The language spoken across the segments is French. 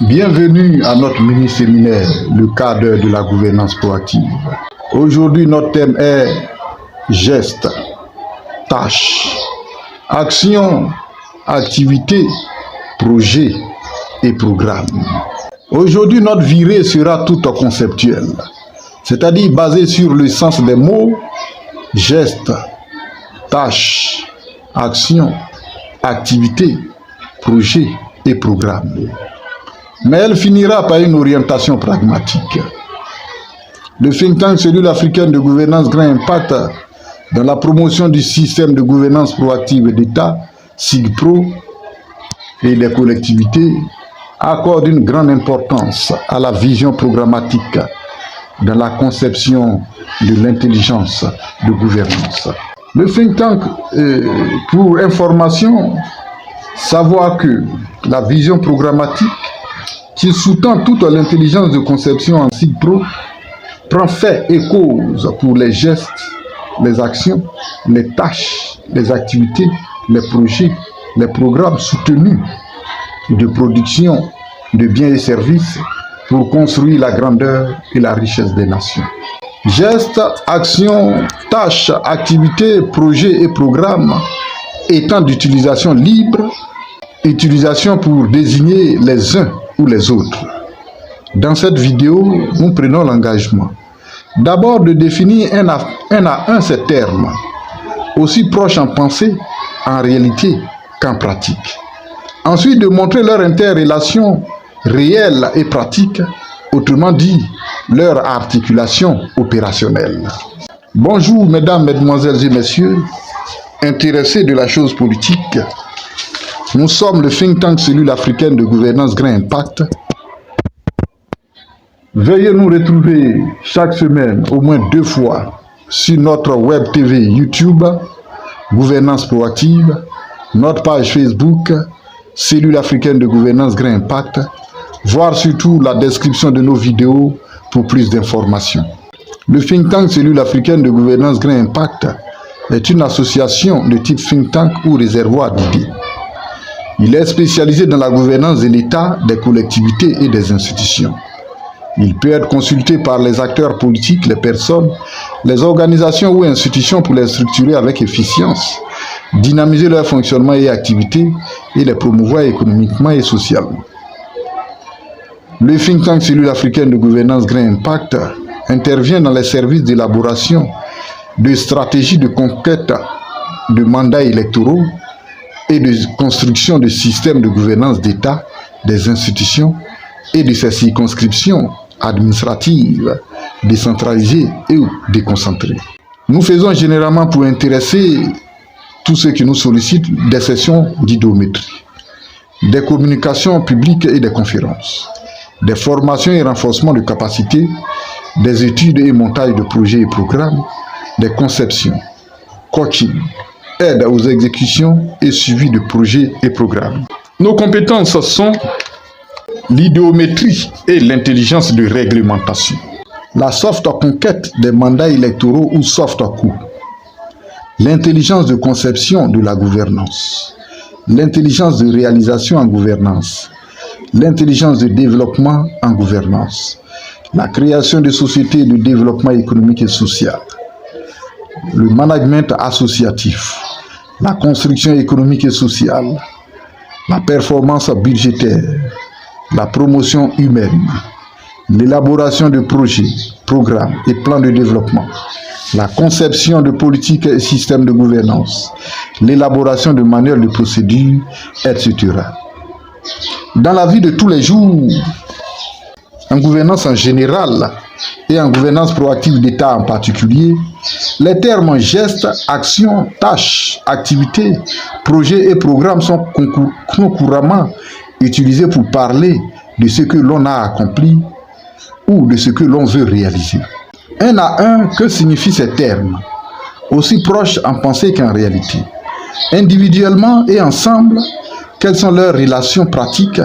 Bienvenue à notre mini-séminaire, le cadre de la gouvernance proactive. Aujourd'hui, notre thème est gestes, tâches, actions, activités, projets et programmes. Aujourd'hui, notre virée sera toute conceptuelle, c'est-à-dire basée sur le sens des mots, gestes, tâches, actions, activités, projets et programmes. Mais elle finira par une orientation pragmatique. Le think tank Cellule africaine de gouvernance Grand Impact dans la promotion du système de gouvernance proactive d'État, SIGPRO, et des collectivités accorde une grande importance à la vision programmatique dans la conception de l'intelligence de gouvernance. Le think tank, pour information, savoir que la vision programmatique qui sous-tend toute l'intelligence de conception en SIGPRO prend fait et cause pour les gestes, les actions, les tâches, les activités, les projets, les programmes soutenus de production de biens et services pour construire la grandeur et la richesse des nations. Gestes, actions, tâches, activités, projets et programmes étant d'utilisation libre, utilisation pour désigner les uns ou les autres. Dans cette vidéo, nous prenons l'engagement d'abord de définir un à un ces termes, aussi proches en pensée, en réalité qu'en pratique. Ensuite, de montrer leur interrelation réelle et pratique, autrement dit, leur articulation opérationnelle. Bonjour mesdames, mesdemoiselles et messieurs, intéressés de la chose politique. Nous sommes le think tank Cellule africaine de gouvernance Grand Impact. Veuillez nous retrouver chaque semaine, au moins 2 fois, sur notre web TV YouTube, Gouvernance Proactive, notre page Facebook, Cellule africaine de gouvernance Grand Impact, voir surtout la description de nos vidéos pour plus d'informations. Le think tank Cellule africaine de gouvernance Grand Impact est une association de type think tank ou réservoir d'idées. Il est spécialisé dans la gouvernance de l'État, des collectivités et des institutions. Il peut être consulté par les acteurs politiques, les personnes, les organisations ou institutions pour les structurer avec efficience, dynamiser leur fonctionnement et activité et les promouvoir économiquement et socialement. Le think tank Cellule africaine de gouvernance Grand Impact intervient dans les services d'élaboration de stratégies de conquête de mandats électoraux et de construction de systèmes de gouvernance d'État, des institutions et de ses circonscriptions administratives, décentralisées et déconcentrées. Nous faisons généralement pour intéresser tous ceux qui nous sollicitent des sessions d'idéométrie, des communications publiques et des conférences, des formations et renforcements de capacités, des études et montage de projets et programmes, des conceptions, coaching, aide aux exécutions et suivi de projets et programmes. Nos compétences sont l'idéométrie et l'intelligence de réglementation, la soft conquête des mandats électoraux ou soft coup, l'intelligence de conception de la gouvernance, l'intelligence de réalisation en gouvernance, l'intelligence de développement en gouvernance, la création de sociétés de développement économique et social, le management associatif, la construction économique et sociale, la performance budgétaire, la promotion humaine, l'élaboration de projets, programmes et plans de développement, la conception de politiques et systèmes de gouvernance, l'élaboration de manuels de procédures, etc. Dans la vie de tous les jours, en gouvernance en général et en gouvernance proactive d'État en particulier, les termes gestes, actions, tâches, activités, projets et programmes sont couramment utilisés pour parler de ce que l'on a accompli ou de ce que l'on veut réaliser. Un à un, que signifient ces termes? Aussi proches en pensée qu'en réalité. Individuellement et ensemble, quelles sont leurs relations pratiques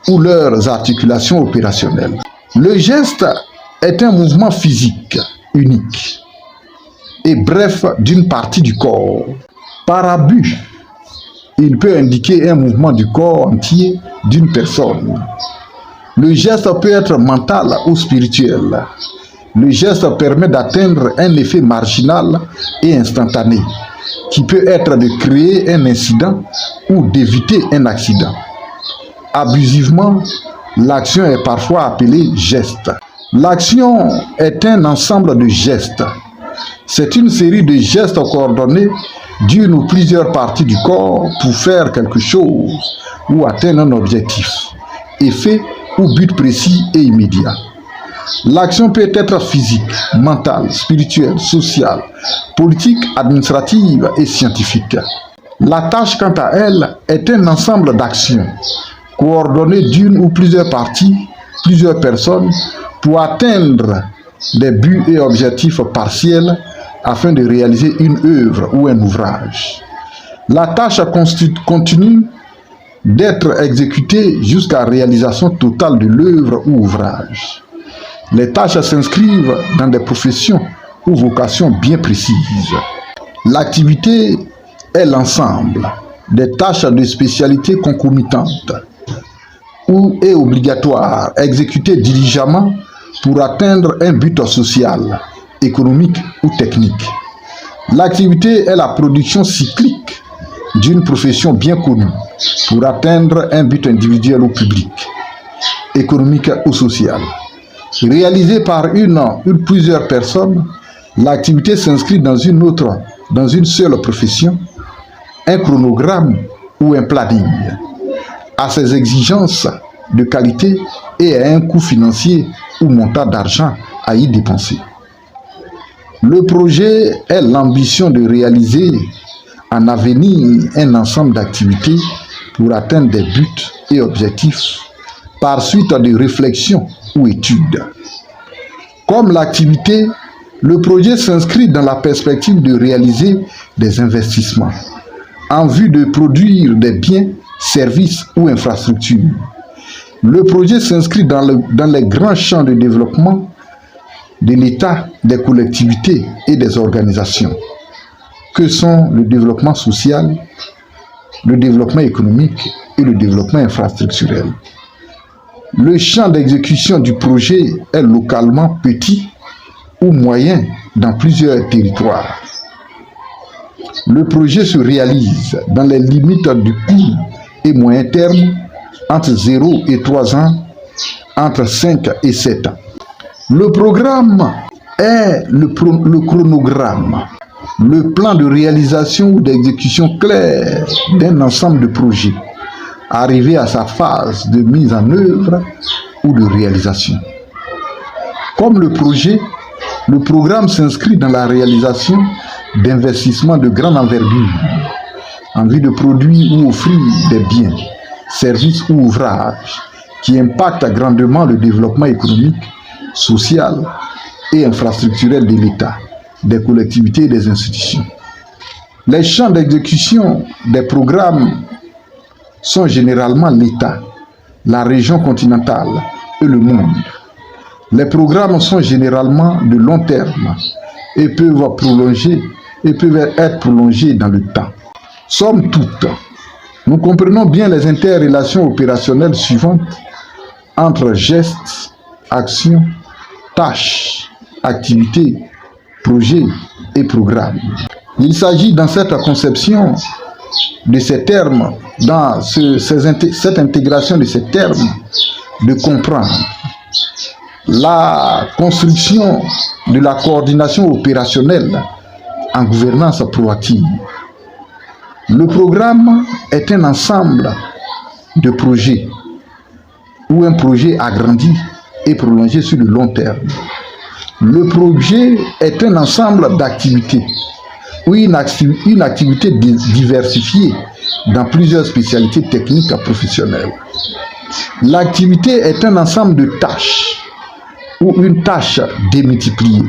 ou leurs articulations opérationnelles? Le geste est un mouvement physique unique et bref d'une partie du corps, par abus Il peut indiquer un mouvement du corps entier d'une personne. Le geste peut être mental ou spirituel. Le geste permet d'atteindre un effet marginal et instantané, qui peut être de créer un incident ou d'éviter un accident. Abusivement, l'action est parfois appelée geste. L'action est un ensemble de gestes. C'est une série de gestes coordonnés d'une ou plusieurs parties du corps pour faire quelque chose ou atteindre un objectif, effet ou but précis et immédiat. L'action peut être physique, mentale, spirituelle, sociale, politique, administrative et scientifique. La tâche, quant à elle, est un ensemble d'actions coordonnées d'une ou plusieurs parties, plusieurs personnes, pour atteindre des buts et objectifs partiels afin de réaliser une œuvre ou un ouvrage. La tâche continue d'être exécutée jusqu'à la réalisation totale de l'œuvre ou ouvrage. Les tâches s'inscrivent dans des professions ou vocations bien précises. L'activité est l'ensemble des tâches de spécialité concomitantes ou est obligatoire, exécutées diligemment pour atteindre un but social, économique ou technique. L'activité est la production cyclique d'une profession bien connue pour atteindre un but individuel ou public, économique ou social. Réalisée par une ou plusieurs personnes, l'activité s'inscrit dans une seule profession, un chronogramme ou un planning, à ses exigences de qualité et à un coût financier ou montant d'argent à y dépenser. Le projet est l'ambition de réaliser en avenir un ensemble d'activités pour atteindre des buts et objectifs par suite de réflexions ou études. Comme l'activité, le projet s'inscrit dans la perspective de réaliser des investissements en vue de produire des biens, services ou infrastructures. Le projet s'inscrit dans les grands champs de développement de l'État, des collectivités et des organisations, que sont le développement social, le développement économique et le développement infrastructurel. Le champ d'exécution du projet est localement petit ou moyen dans plusieurs territoires. Le projet se réalise dans les limites du court et moyen terme entre 0 et 3 ans, entre 5 et 7 ans. Le programme est le chronogramme, le plan de réalisation ou d'exécution clair d'un ensemble de projets, arrivé à sa phase de mise en œuvre ou de réalisation. Comme le projet, le programme s'inscrit dans la réalisation d'investissements de grande envergure en vue de produire ou offrir des biens, services ou ouvrages qui impactent grandement le développement économique, social et infrastructurel de l'État, des collectivités et des institutions. Les champs d'exécution des programmes sont généralement l'État, la région continentale et le monde. Les programmes sont généralement de long terme et peuvent être prolongés dans le temps. Somme toute, nous comprenons bien les interrelations opérationnelles suivantes entre gestes, actions, tâches, activités, projets et programmes. Il s'agit dans cette conception de ces termes, dans cette intégration de ces termes, de comprendre la construction de la coordination opérationnelle en gouvernance proactive. Le programme est un ensemble de projets ou un projet agrandi et prolongé sur le long terme. Le projet est un ensemble d'activités ou une activité diversifiée dans plusieurs spécialités techniques et professionnelles. L'activité est un ensemble de tâches ou une tâche démultipliée.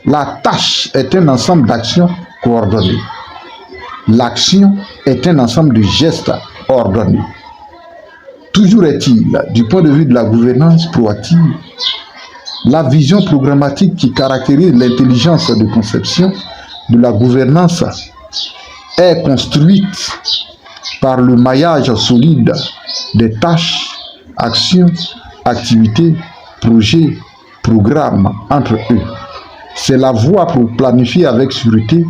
La tâche est un ensemble d'actions coordonnées. L'action est un ensemble de gestes ordonnés. Toujours est-il, du point de vue de la gouvernance proactive, la vision programmatique qui caractérise l'intelligence de conception de la gouvernance est construite par le maillage solide des tâches, actions, activités, projets, programmes entre eux. C'est la voie pour planifier avec sûreté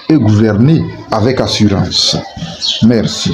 et gouverner avec assurance. Merci.